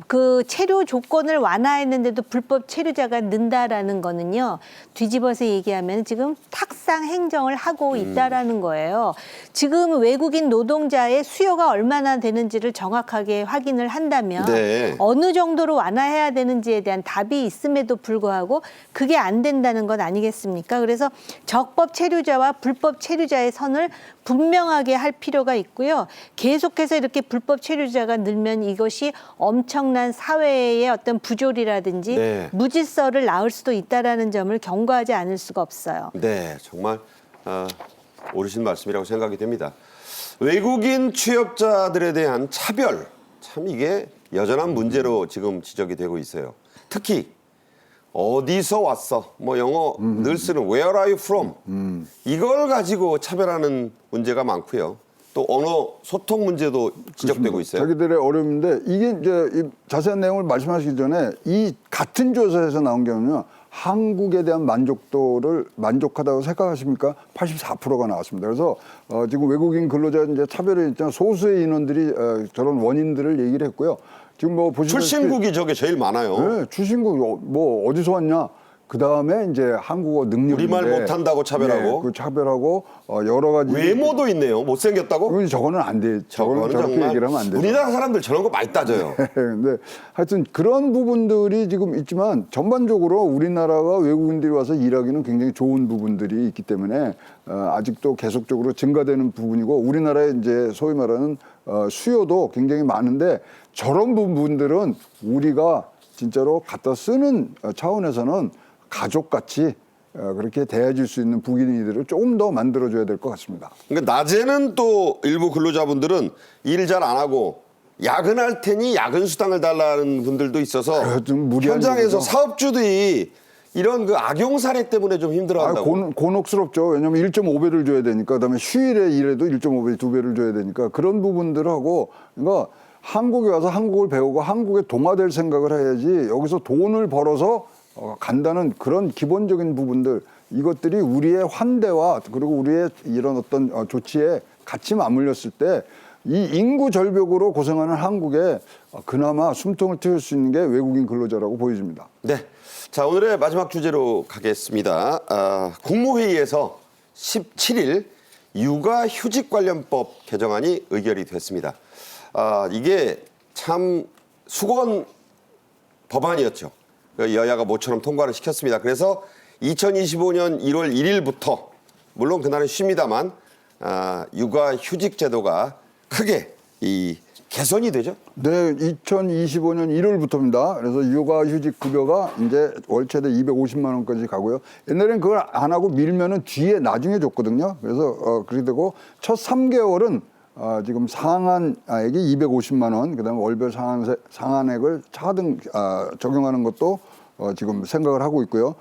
그 체류 조건을 완화했는데도 불법 체류자가 는다라는 거는요, 뒤집어서 얘기하면 지금 탁상 행정을 하고 있다라는 거예요. 지금 외국인 노동자의 수요가 얼마나 되는지를 정확하게 확인을 한다면 네. 어느 정도로 완화해야 되는지에 대한 답이 있음에도 불구하고 그게 안 된다는 것 아니겠습니까? 그래서 적법 체류자와 불법 체류자의 선을 분명하게 할 필요가 있고요. 계속해서 이렇게 불법 체류자가 늘면 이것이 엄청난 사회의 어떤 부조리라든지 네. 무질서를 낳을 수도 있다라는 점을 경고하지 않을 수가 없어요. 네, 정말 옳으신 말씀이라고 생각이 됩니다. 외국인 취업자들에 대한 차별, 참 이게 여전한 문제로 지금 지적이 되고 있어요. 특히 어디서 왔어? 뭐 영어 늘 쓰는 Where are you from? 이걸 가지고 차별하는 문제가 많고요. 또 언어 소통 문제도 지적되고 있어요. 자기들의 어려움인데, 이게 이제 이 자세한 내용을 말씀하시기 전에 이 같은 조사에서 나온 경우는요, 한국에 대한 만족도를 만족하다고 생각하십니까? 84%가 나왔습니다. 그래서 지금 외국인 근로자 이제 차별에 있잖아요. 소수의 인원들이 저런 원인들을 얘기를 했고요. 지금 뭐 보시다시피 출신국이 저게 제일 많아요. 네, 출신국 뭐 어디서 왔냐? 그 다음에 이제 한국어 능력인데 우리말 못한다고 차별하고. 네, 그 차별하고 여러 가지 외모도 있네요. 못생겼다고? 그건 저거는 안 돼. 저거는 저렇게 얘기를 하면 안 돼요. 우리나라 사람들 저런 거 많이 따져요. 근데 하여튼 그런 부분들이 지금 있지만, 전반적으로 우리나라가 외국인들이 와서 일하기는 굉장히 좋은 부분들이 있기 때문에 아직도 계속적으로 증가되는 부분이고, 우리나라의 이제 소위 말하는 수요도 굉장히 많은데, 저런 부분들은 우리가 진짜로 갖다 쓰는 차원에서는 가족같이 그렇게 대해줄 수 있는 북인이들을 조금 더 만들어줘야 될 것 같습니다. 그러니까 낮에는 또 일부 근로자분들은 일 잘 안 하고 야근할 테니 야근 수당을 달라는 분들도 있어서 좀 무리한 현장에서 얘기죠. 사업주들이 이런 그 악용 사례 때문에 좀 힘들어한다고. 곤혹스럽죠. 왜냐하면 1.5배를 줘야 되니까, 그다음에 휴일에 일해도 1.5배, 2배를 줘야 되니까, 그런 부분들하고, 그러니까 한국에 와서 한국을 배우고 한국에 동화될 생각을 해야지, 여기서 돈을 벌어서 간다는 그런 기본적인 부분들, 이것들이 우리의 환대와 그리고 우리의 이런 어떤 조치에 같이 맞물렸을 때 이 인구 절벽으로 고생하는 한국에 그나마 숨통을 트일 수 있는 게 외국인 근로자라고 보여집니다. 네. 자, 오늘의 마지막 주제로 가겠습니다. 국무회의에서 17일 육아휴직관련법 개정안이 의결이 됐습니다. 이게 참 수건 법안이었죠. 여야가 모처럼 통과를 시켰습니다. 그래서 2025년 1월 1일부터, 물론 그날은 쉽니다만, 육아휴직 제도가 크게 개선이 되죠? 네, 2025년 1월부터입니다. 그래서 육아휴직 급여가 이제 월 최대 250만 원까지 가고요. 옛날엔 그걸 안 하고 밀면은 뒤에 나중에 줬거든요. 그래서 그렇게 되고 첫 3개월은 지금 상한액이 250만 원, 그다음에 월별 상한액을 차등 적용하는 것도 지금 생각을 하고 있고요.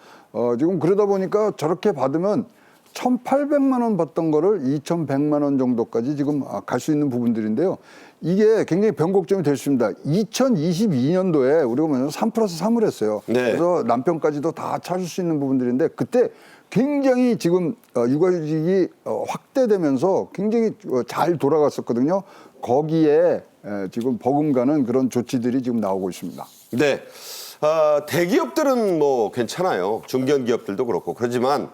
지금 그러다 보니까 저렇게 받으면 1,800만 원 받던 거를 2,100만 원 정도까지 지금 갈 수 있는 부분들인데요. 이게 굉장히 변곡점이 될 수 있습니다. 2022년도에 우리가 뭐냐면 3+3을 했어요. 네. 그래서 남편까지도 다 찾을 수 있는 부분들인데 그때 굉장히 지금 육아휴직이 확대되면서 굉장히 잘 돌아갔었거든요. 거기에 지금 버금가는 그런 조치들이 지금 나오고 있습니다. 네. 대기업들은 뭐 괜찮아요. 중견기업들도 그렇고. 그렇지만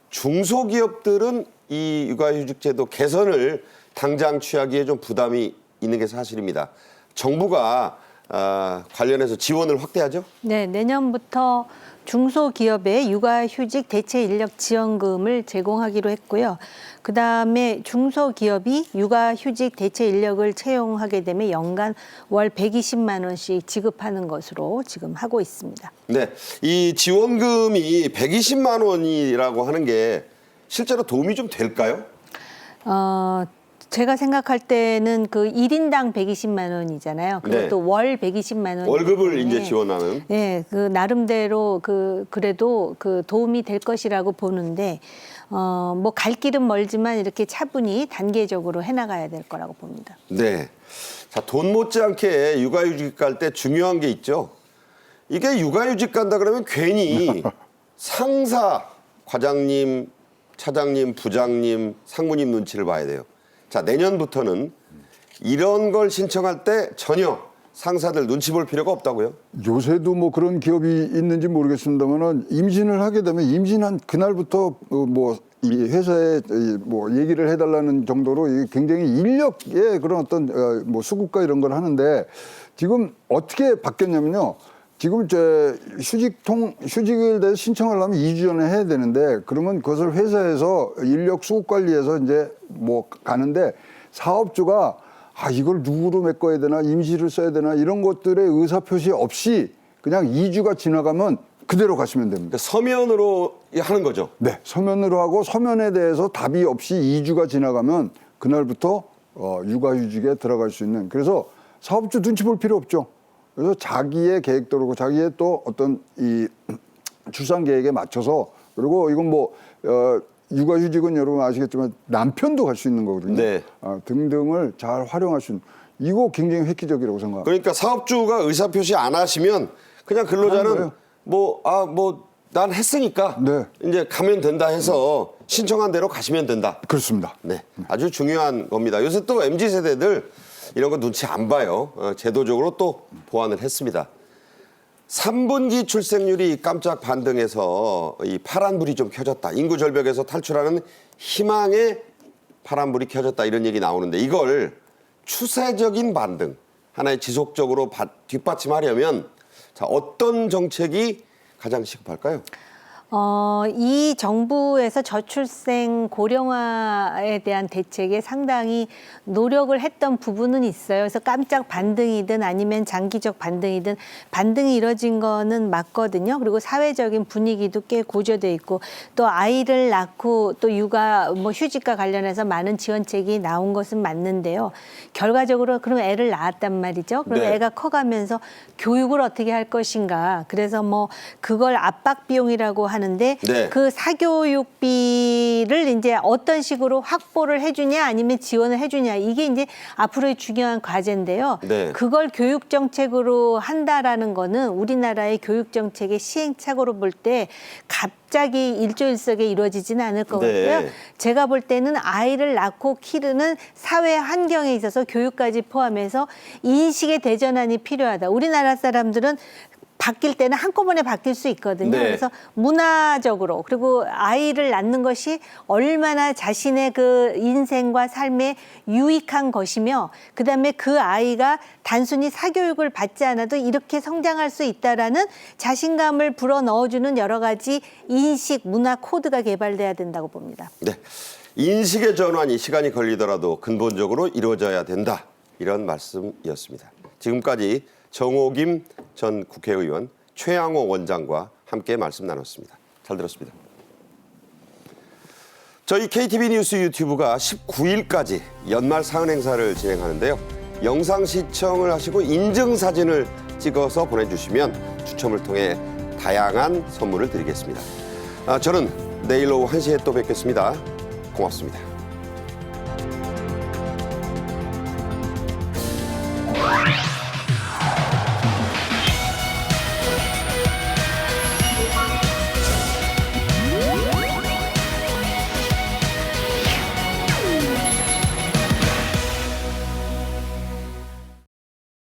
중소기업들은 이 육아휴직제도 개선을 당장 취하기에 좀 부담이 있는 게 사실입니다. 정부가 관련해서 지원을 확대하죠? 네, 내년부터 중소기업에 육아휴직 대체인력 지원금을 제공하기로 했고요. 그다음에 중소기업이 육아휴직 대체인력을 채용하게 되면 연간 월 120만 원씩 지급하는 것으로 지금 하고 있습니다. 네. 이 지원금이 120만 원이라고 하는 게 실제로 도움이 좀 될까요? 제가 생각할 때는 그 1인당 120만 원이잖아요. 그것도 네. 월 120만 원. 월급을 이제 지원하는. 네, 그 나름대로 그래도 그 도움이 될 것이라고 보는데 뭐 갈 길은 멀지만 이렇게 차분히 단계적으로 해나가야 될 거라고 봅니다. 네. 자, 돈 못지않게 육아휴직 갈 때 중요한 게 있죠. 이게 육아휴직 간다 그러면 괜히 상사, 과장님, 차장님, 부장님, 상무님 눈치를 봐야 돼요. 자, 내년부터는 이런 걸 신청할 때 전혀 상사들 눈치 볼 필요가 없다고요? 요새도 뭐 그런 기업이 있는지 모르겠습니다만은 임신을 하게 되면 임신한 그날부터 뭐 이 회사에 뭐 얘기를 해달라는 정도로 이게 굉장히 인력의 그런 어떤 뭐 수급과 이런 걸 하는데 지금 어떻게 바뀌었냐면요. 지금 휴직을 대해서 신청하려면 2주 전에 해야 되는데 그러면 그것을 회사에서 인력 수급 관리해서 이제 뭐 가는데 사업주가 이걸 누구로 메꿔야 되나 임시를 써야 되나 이런 것들의 의사표시 없이 그냥 2주가 지나가면 그대로 가시면 됩니다. 그러니까 서면으로 하는 거죠? 네, 서면으로 하고 서면에 대해서 답이 없이 2주가 지나가면 그날부터 육아휴직에 들어갈 수 있는 그래서 사업주 눈치 볼 필요 없죠. 그래서 자기의 계획대로 자기의 또 어떤 이 출산 계획에 맞춰서 그리고 이건 뭐 육아휴직은 여러분 아시겠지만 남편도 갈 수 있는 거거든요. 네. 등등을 잘 활용할 수 있는 이거 굉장히 획기적이라고 생각합니다. 그러니까 사업주가 의사표시 안 하시면 그냥 근로자는 난 했으니까 네. 이제 가면 된다 해서 신청한 대로 가시면 된다. 그렇습니다. 네, 아주 중요한 겁니다. 요새 또 MZ세대들 이런 거 눈치 안 봐요. 제도적으로 또 보완을 했습니다. 3분기 출생률이 깜짝 반등해서 이 파란불이 좀 켜졌다. 인구 절벽에서 탈출하는 희망의 파란불이 켜졌다. 이런 얘기 나오는데 이걸 추세적인 반등, 하나의 지속적으로 뒷받침하려면 자, 어떤 정책이 가장 시급할까요? 이 정부에서 저출생 고령화에 대한 대책에 상당히 노력을 했던 부분은 있어요. 그래서 깜짝 반등이든 아니면 장기적 반등이든 반등이 이뤄진 거는 맞거든요. 그리고 사회적인 분위기도 꽤 고조돼 있고 또 아이를 낳고 또 육아 뭐 휴직과 관련해서 많은 지원책이 나온 것은 맞는데요. 결과적으로 그럼 애를 낳았단 말이죠. 그럼 네. 애가 커가면서 교육을 어떻게 할 것인가. 그래서 뭐 그걸 압박 비용이라고 하는데 네. 그 사교육비를 이제 어떤 식으로 확보를 해주냐 아니면 지원을 해주냐 이게 이제 앞으로의 중요한 과제인데요. 네. 그걸 교육 정책으로 한다라는 거는 우리나라의 교육 정책의 시행착오로 볼 때 갑자기 일조일석에 이루어지지는 않을 것 네. 같고요. 제가 볼 때는 아이를 낳고 기르는 사회 환경에 있어서 교육까지 포함해서 인식의 대전환이 필요하다. 우리나라 사람들은 바뀔 때는 한꺼번에 바뀔 수 있거든요. 네. 그래서 문화적으로 그리고 아이를 낳는 것이 얼마나 자신의 그 인생과 삶에 유익한 것이며 그다음에 그 아이가 단순히 사교육을 받지 않아도 이렇게 성장할 수 있다라는 자신감을 불어넣어주는 여러 가지 인식, 문화 코드가 개발돼야 된다고 봅니다. 네, 인식의 전환이 시간이 걸리더라도 근본적으로 이루어져야 된다. 이런 말씀이었습니다. 지금까지 정호김 전 국회의원, 최양호 원장과 함께 말씀 나눴습니다. 잘 들었습니다. 저희 KTV 뉴스 유튜브가 19일까지 연말 사은 행사를 진행하는데요. 영상 시청을 하시고 인증사진을 찍어서 보내주시면 추첨을 통해 다양한 선물을 드리겠습니다. 저는 내일 오후 1시에 또 뵙겠습니다. 고맙습니다.